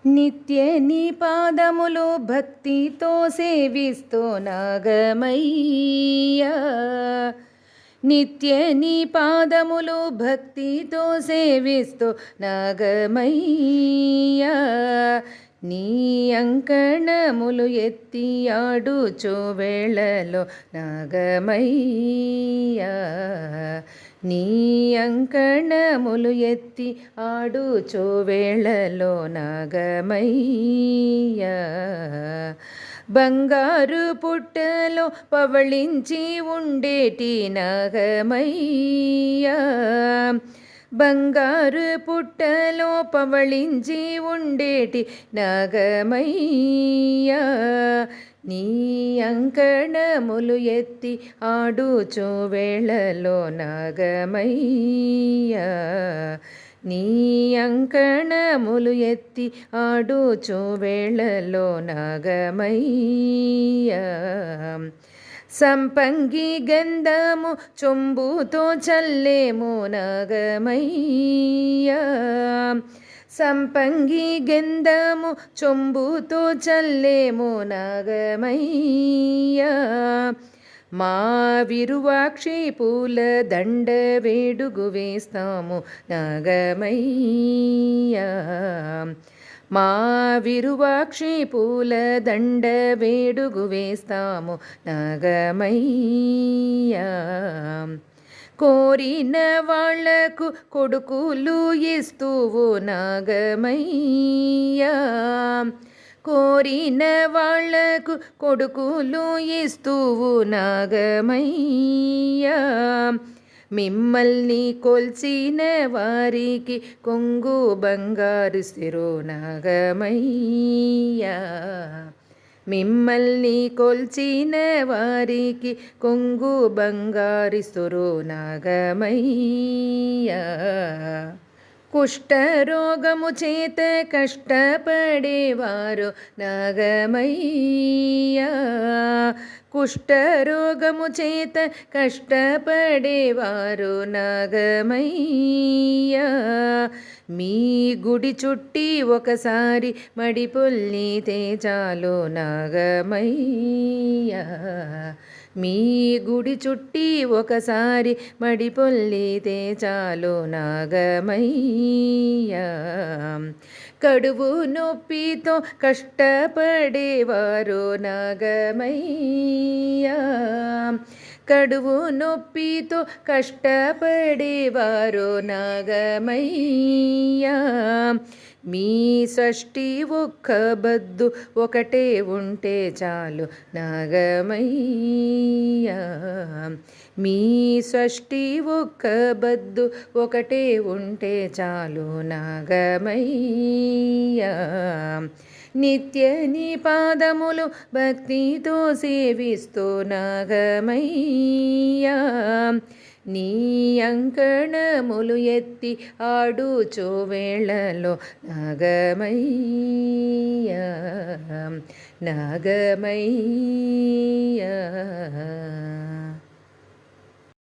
నిత్య నీ పాదములు భక్తితో సేవిస్తూ నాగమయ్యా. నిత్య నీ పాదములు భక్తితో సేవిస్తూ నాగమయ్యా. నీ అంకణములు ఎత్తి ఆడుచు వేళలో నాగమయ్యా. నీ అంకణములు ఎత్తి ఆడుచు వేళలో నాగమయ్యా. బంగారు పుట్టలో పవళించి ఉండేటి నాగమయ్యా. బంగారు పుట్టలో పవళించి ఉండేటి నాగమయ్యా. నీ అంకణములు ఎత్తి ఆడుచు వేళలో నాగమయ్యా. నీ అంకణములు ఎత్తి ఆడుచు వేళలో నాగమయ్యా. సంపంగి గంధము చొంబుతో చల్లేము నాగమయ్యా. సంపంగి గంధము చొంబుతో చల్లేము నాగమయ్యా. మా విరువాక్షి పూల దండ వేడుగు వేస్తాము నాగమయ్యా. మా విరువాక్షి పూల దండ వేడుగు వేస్తాము నాగమయ్యా. కోరిన వాళ్లకు కొడుకులు ఇస్తూవు నాగమయ్యా. కోరిన వాళ్లకు కొడుకులు ఇస్తూవు నాగమయ్యా. మిమ్మల్ని కొల్చిన వారికి కొంగు బంగారు సిరు నాగమయ్యా. మిమ్మల్ని కొల్చిన వారికి కొంగు బంగారు సిరు నాగమయ్యా. కుష్ఠరోగము చేత కష్టపడేవారు నాగమయ్యా. కుష్ఠరోగము చేత కష్టపడేవారు నాగమయ్యా. మీ గుడి చుట్టి ఒకసారి మడిపొల్లితే చాలు నాగమయ్యా. మీ గుడి చుట్టి ఒకసారి మడిపొల్లితే చాలు నాగమయ్యా. కడువు నొప్పితో కష్టపడేవారు నాగమయ్యా. కడువు నొప్పితో కష్టపడేవారు నాగమయ్యా. మీ షష్ఠి ఒక్క బద్దు ఒకటే ఉంటే చాలు నాగమయ్యా. మీ షష్ఠి ఒక్క బద్దు ఒకటే ఉంటే చాలు నాగమయ్యా. నిత్య నీ పాదములు భక్తితో సేవిస్తూ నాగమయ్యా. నీ అంకణములు ఎత్తి ఆడుచు వేళలో నాగమయ్యా. నాగమయ్యా.